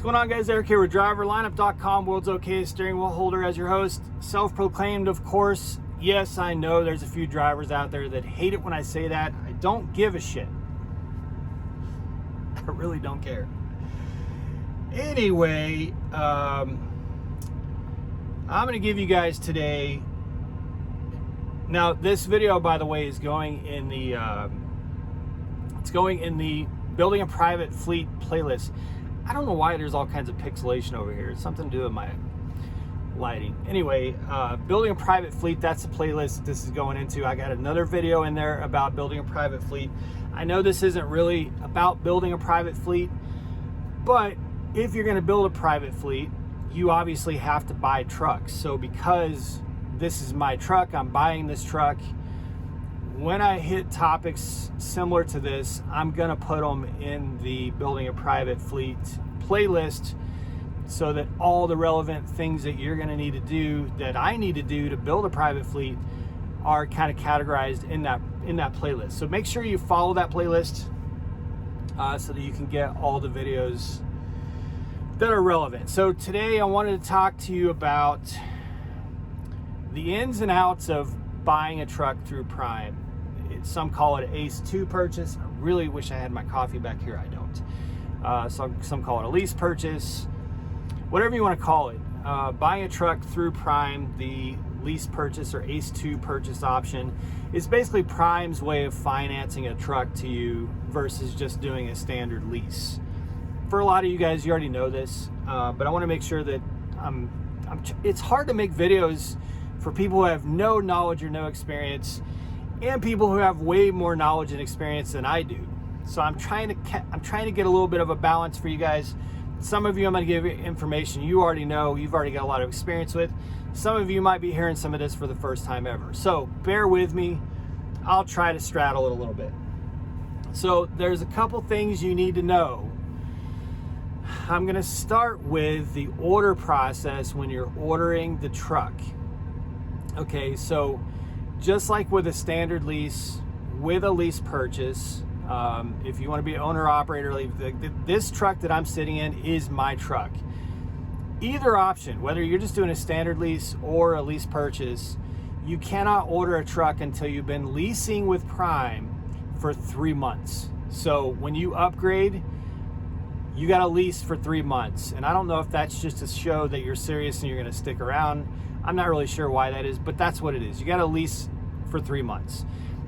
going on, guys? Eric here with driverlineup.com, world's okayest steering wheel holder as your host. Self-proclaimed, of course. Yes, I know there's a few drivers out there that hate it when I say that. I don't give a shit. I really don't care. Anyway, I'm going to give you guys today. Now, this video, by the way, is going in the Building a Private Fleet playlist. I don't know why there's all kinds of pixelation over here. It's something to do with my lighting. Anyway, Building a Private Fleet, that's the playlist this is going into. I got another video in there about building a private fleet. I know this isn't really about building a private fleet, but if you're going to build a private fleet, you obviously have to buy trucks. So because this is my truck, I'm buying this truck. When I hit topics similar to this, I'm going to put them in the Building a Private Fleet playlist so that all the relevant things that you're going to need to do, that I need to do to build a private fleet, are kind of categorized in that playlist. So make sure you follow that playlist so that you can get all the videos that are relevant. So today I wanted to talk to you about the ins and outs of buying a truck through Prime. Some call it an ACE 2 purchase. I really wish I had my coffee back here. I don't. Some call it a lease purchase. Whatever you want to call it. Buying a truck through Prime, the lease purchase or ACE 2 purchase option, is basically Prime's way of financing a truck to you versus just doing a standard lease. For a lot of you guys, you already know this, but I want to make sure that it's hard to make videos for people who have no knowledge or no experience, and people who have way more knowledge and experience than I do. So I'm trying to get a little bit of a balance for you guys. Some of you I'm going to give you information you already know, you've already got a lot of experience with. Some of you might be hearing some of this for the first time ever. So bear with me. I'll try to straddle it a little bit. So there's a couple things you need to know. I'm going to start with the order process when you're ordering the truck. Okay, so just like with a standard lease, with a lease purchase, if you want to be owner operator, this truck that I'm sitting in is my truck. Either option, whether you're just doing a standard lease or a lease purchase, you cannot order a truck until you've been leasing with Prime for 3 months. So when you upgrade, you got to lease for 3 months. And I don't know if that's just to show that you're serious and you're going to stick around. I'm not really sure why that is, but that's what it is. You got to lease for 3 months.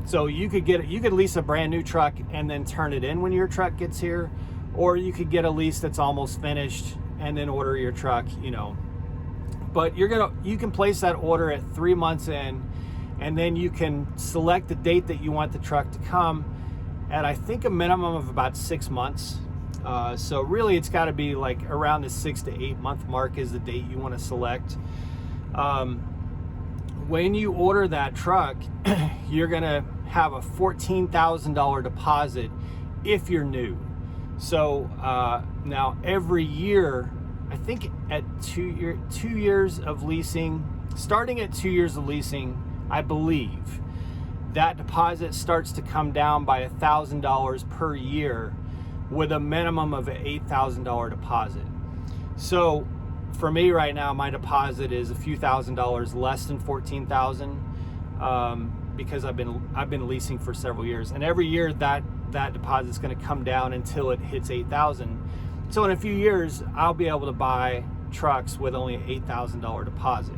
So you could lease a brand new truck and then turn it in when your truck gets here, or you could get a lease that's almost finished and then order your truck, But you can place that order at 3 months in, and then you can select the date that you want the truck to come at, I think, a minimum of about 6 months. So really it's got to be like around the 6 to 8 month mark is the date you want to select. When you order that truck, you're going to have a $14,000 deposit if you're new. So now every year, I think at 2 years of leasing, starting at 2 years of leasing, I believe, that deposit starts to come down by $1,000 per year with a minimum of an $8,000 deposit. So for me right now, my deposit is a few $1,000s less than $14,000 because I've been leasing for several years, and every year that deposit is going to come down until it hits $8,000. So in a few years, I'll be able to buy trucks with only an $8,000 deposit.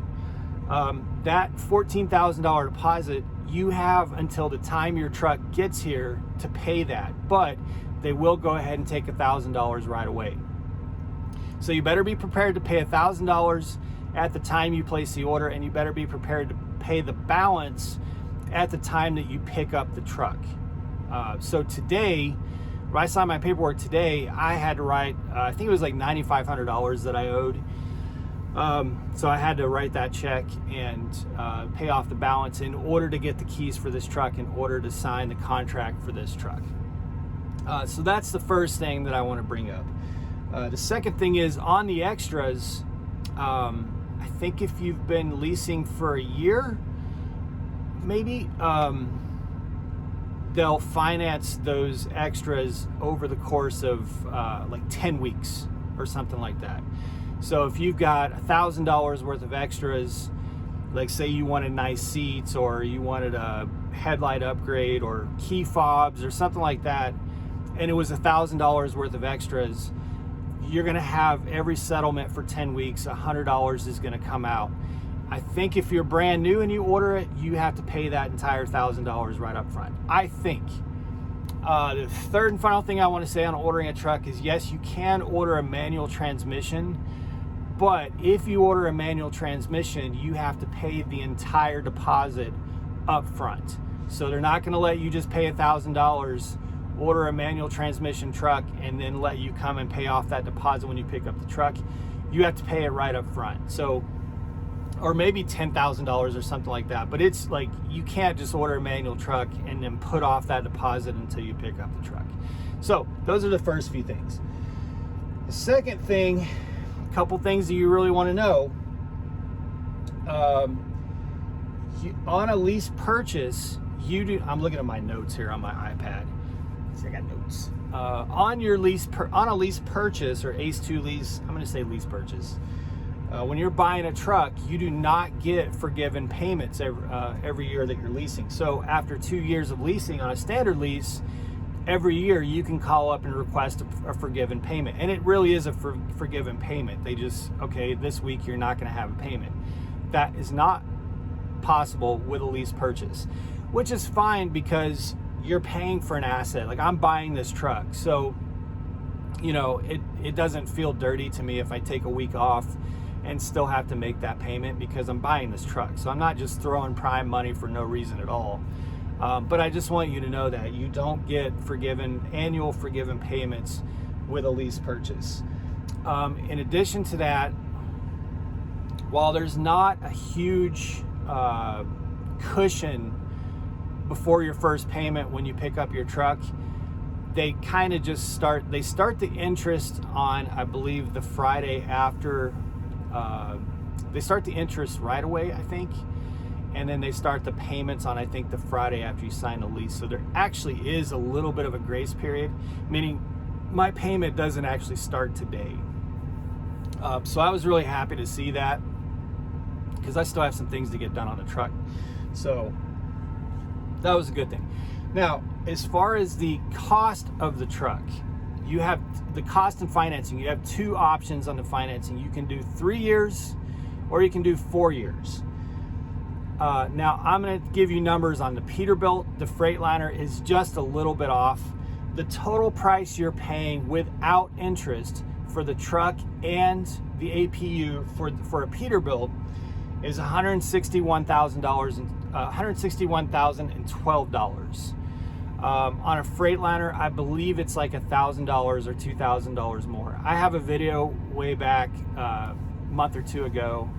That $14,000 deposit, you have until the time your truck gets here to pay that, but they will go ahead and take $1,000 right away. So you better be prepared to pay $1,000 at the time you place the order, and you better be prepared to pay the balance at the time that you pick up the truck. So today, when I signed my paperwork today, I had to write, I think it was like $9,500 that I owed. So I had to write that check and pay off the balance in order to get the keys for this truck, in order to sign the contract for this truck. So that's the first thing that I want to bring up. The second thing is on the extras. I think if you've been leasing for a year, maybe they'll finance those extras over the course of like 10 weeks or something like that. So if you've got $1,000 worth of extras, like say you wanted nice seats, or you wanted a headlight upgrade or key fobs or something like that, and it was $1,000 worth of extras, you're gonna have every settlement for 10 weeks, $100 is gonna come out. I think if you're brand new and you order it, you have to pay that entire $1,000 right up front, I think. The third and final thing I want to say on ordering a truck is, yes, you can order a manual transmission, but if you order a manual transmission, you have to pay the entire deposit up front. So they're not going to let you just pay $1,000, order a manual transmission truck, and then let you come and pay off that deposit when you pick up the truck. You have to pay it right up front. So, or maybe $10,000 or something like that. But it's like, you can't just order a manual truck and then put off that deposit until you pick up the truck. So those are the first few things. The second thing, a couple things that you really want to know. On a lease purchase, I'm looking at my notes here on my iPad. So I got notes. On a lease purchase, or ACE2 lease, I'm going to say lease purchase. When you're buying a truck, you do not get forgiven payments every year that you're leasing. So after 2 years of leasing on a standard lease, every year you can call up and request a forgiven payment. And it really is a forgiven payment. They just, okay, this week you're not going to have a payment. That is not possible with a lease purchase, which is fine because you're paying for an asset. Like, I'm buying this truck. So, you know, it doesn't feel dirty to me if I take a week off and still have to make that payment because I'm buying this truck. So I'm not just throwing prime money for no reason at all. But I just want you to know that you don't get annual forgiven payments with a lease purchase. In addition to that, while there's not a huge cushion before your first payment when you pick up your truck, they kind of just start the interest on, I believe, the Friday after. They start the interest right away, I think, and then they start the payments on, I think, the Friday after you sign the lease. So there actually is a little bit of a grace period, meaning my payment doesn't actually start today. So I was really happy to see that because I still have some things to get done on the truck. So that was a good thing. Now, as far as the cost of the truck, you have the cost and financing. You have two options on the financing. You can do 3 years or you can do 4 years. Now, I'm going to give you numbers on the Peterbilt. The Freightliner is just a little bit off. The total price you're paying without interest for the truck and the APU for a Peterbilt is $161,012. On a Freightliner, I believe it's like $1,000 or $2,000 more. I have a video way back a month or two ago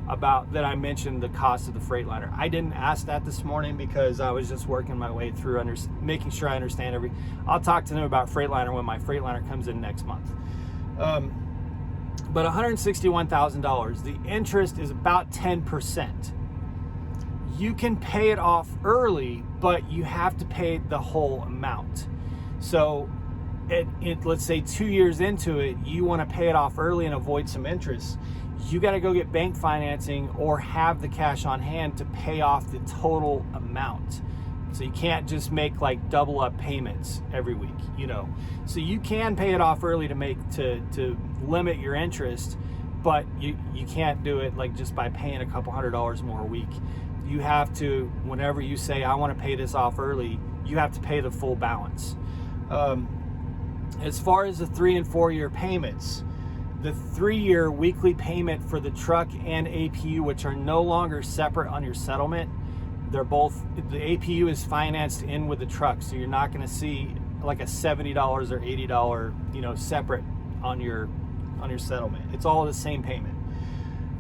about that I mentioned the cost of the Freightliner. I didn't ask that this morning because I was just working my way through making sure I understand I'll talk to them about Freightliner when my Freightliner comes in next month. But $161,000, the interest is about 10%. You can pay it off early, but you have to pay the whole amount. So let's say 2 years into it, you want to pay it off early and avoid some interest. You got to go get bank financing or have the cash on hand to pay off the total amount. So you can't just make like double up payments every week, you know. So you can pay it off early to limit your interest, but you can't do it like just by paying a couple $100 more a week. You have to, whenever you say, I want to pay this off early, you have to pay the full balance. As far as the 3 and 4 year payments, the 3-year weekly payment for the truck and APU, which are no longer separate on your settlement, they're both, the APU is financed in with the truck, so you're not going to see like a $70 or $80, you know, separate on your settlement. It's all the same payment.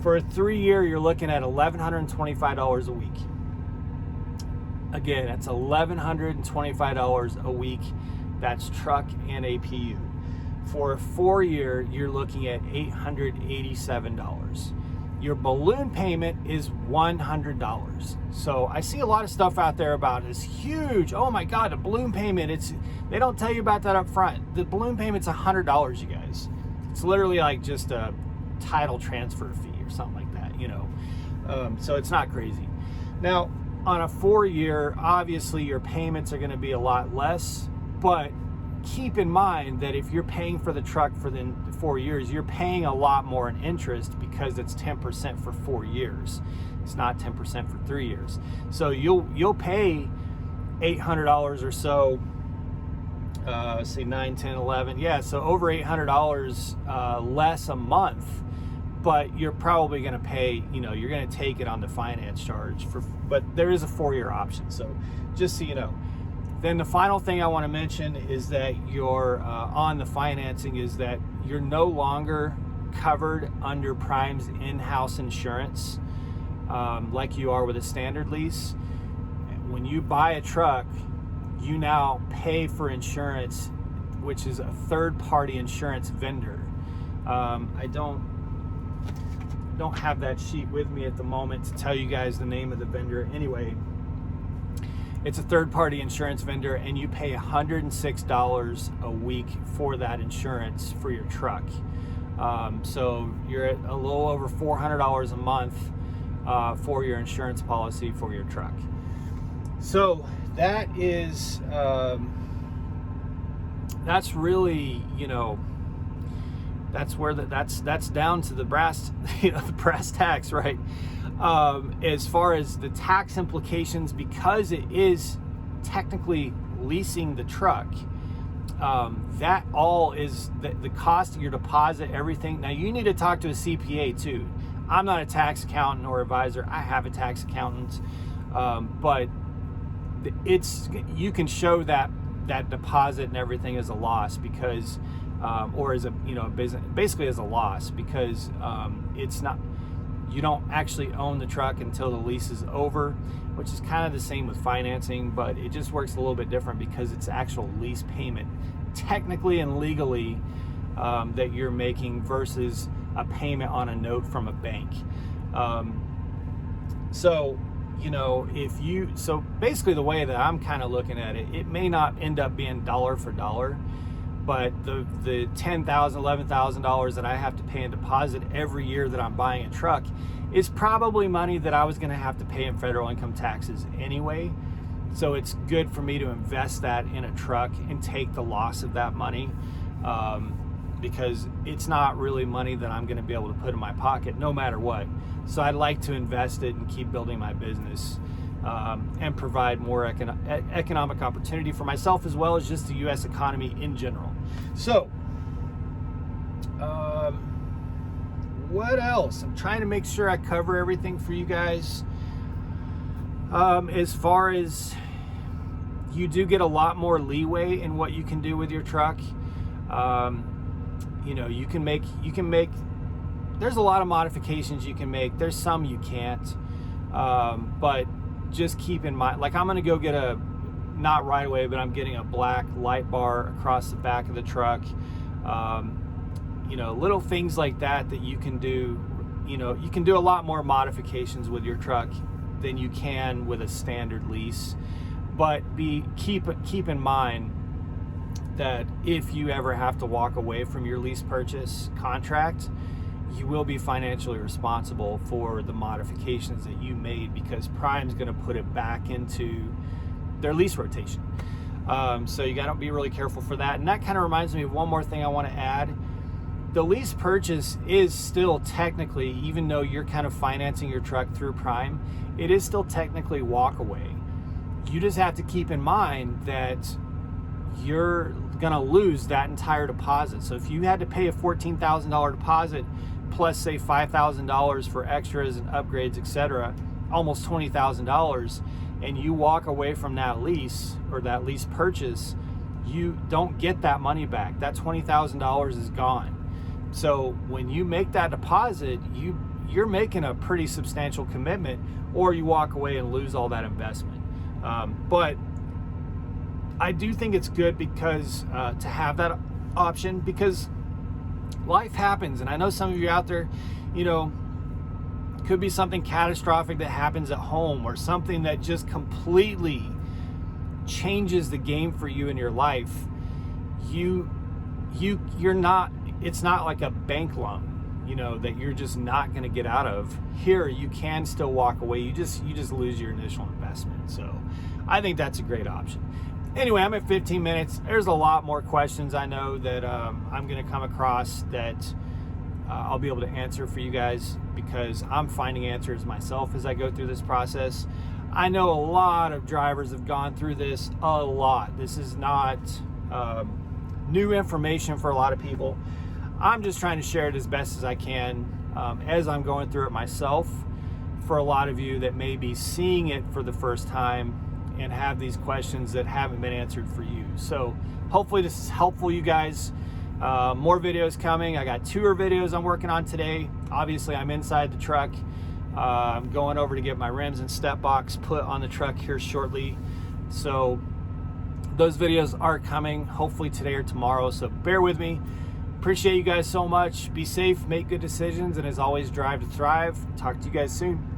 For a 3-year, you're looking at $1,125 a week. Again, that's $1,125 a week. That's truck and APU. For a 4-year, you're looking at $887. Your balloon payment is $100. So I see a lot of stuff out there about this huge, oh my God, the balloon payment, they don't tell you about that up front. The balloon payment's $100, you guys. It's literally like just a title transfer fee or something like that, you know. So it's not crazy. Now, on a 4-year, obviously your payments are going to be a lot less, but keep in mind that if you're paying for the truck for the 4 years, you're paying a lot more in interest because it's 10% for 4 years. It's not 10% for 3 years. So you'll pay $800 or so, say 9, 10, 11. Yeah, so over $800 less a month, but you're probably going to pay, you know, you're going to take it on the finance charge but there is a 4-year option. So just so you know. Then the final thing I want to mention is that you're on the financing is that you're no longer covered under Prime's in-house insurance like you are with a standard lease. When you buy a truck, you now pay for insurance, which is a third-party insurance vendor. I don't have that sheet with me at the moment to tell you guys the name of the vendor. Anyway, it's a third-party insurance vendor, and you pay $106 a week for that insurance for your truck. So you're at a little over $400 a month for your insurance policy for your truck. So that is that's really, you know, that's where that's down to the brass, you know, the brass tacks, right? As far as the tax implications, because it is technically leasing the truck, that all is the cost of your deposit, everything. Now you need to talk to a CPA too. I'm not a tax accountant or advisor. I have a tax accountant, but you can show that deposit and everything as a loss because, or as a, you know, business, basically as a loss because it's not. You don't actually own the truck until the lease is over, which is kind of the same with financing, but it just works a little bit different because it's actual lease payment, technically and legally, that you're making versus a payment on a note from a bank. So, you know, so basically the way that I'm kind of looking at it, it may not end up being dollar for dollar, but the $10,000, $11,000 that I have to pay in deposit every year that I'm buying a truck is probably money that I was going to have to pay in federal income taxes anyway. So it's good for me to invest that in a truck and take the loss of that money, because it's not really money that I'm going to be able to put in my pocket no matter what. So I'd like to invest it and keep building my business. And provide more economic opportunity for myself as well as just the U.S. economy in general. So, what else? I'm trying to make sure I cover everything for you guys. As far as you do get a lot more leeway in what you can do with your truck. You know, you can make. There's a lot of modifications you can make. There's some you can't, but just keep in mind, like I'm going to go get not right away, but I'm getting a black light bar across the back of the truck. You know, little things like that you can do. You know, you can do a lot more modifications with your truck than you can with a standard lease. But keep in mind that if you ever have to walk away from your lease purchase contract, you will be financially responsible for the modifications that you made because Prime's going to put it back into their lease rotation. So you got to be really careful for that. And that kind of reminds me of one more thing I want to add. The lease purchase is still technically, even though you're kind of financing your truck through Prime, it is still technically walk away. You just have to keep in mind that you're going to lose that entire deposit. So if you had to pay a $14,000 deposit plus say $5,000 for extras and upgrades, etc., almost $20,000, and you walk away from that lease or that lease purchase, you don't get that money back. That $20,000 is gone. So when you make that deposit, you're making a pretty substantial commitment, or you walk away and lose all that investment. But I do think it's good because to have that option, because life happens, and I know some of you out there, you know, could be something catastrophic that happens at home or something that just completely changes the game for you in your life. You're not it's not like a bank loan, you know, that you're just not going to get out of. Here, you can still walk away. You just lose your initial investment. So I think that's a great option. Anyway, I'm at 15 minutes. There's a lot more questions I know that I'm going to come across that I'll be able to answer for you guys, because I'm finding answers myself as I go through this process. I know a lot of drivers have gone through this a lot. This is not new information for a lot of people. I'm just trying to share it as best as I can as I'm going through it myself, for a lot of you that may be seeing it for the first time and have these questions that haven't been answered for you. So hopefully this is helpful, you guys. More videos coming. I got tour videos I'm working on today. Obviously, I'm inside the truck. I'm going over to get my rims and step box put on the truck here shortly. So those videos are coming, hopefully today or tomorrow. So bear with me. Appreciate you guys so much. Be safe, make good decisions, and as always, drive to thrive. Talk to you guys soon.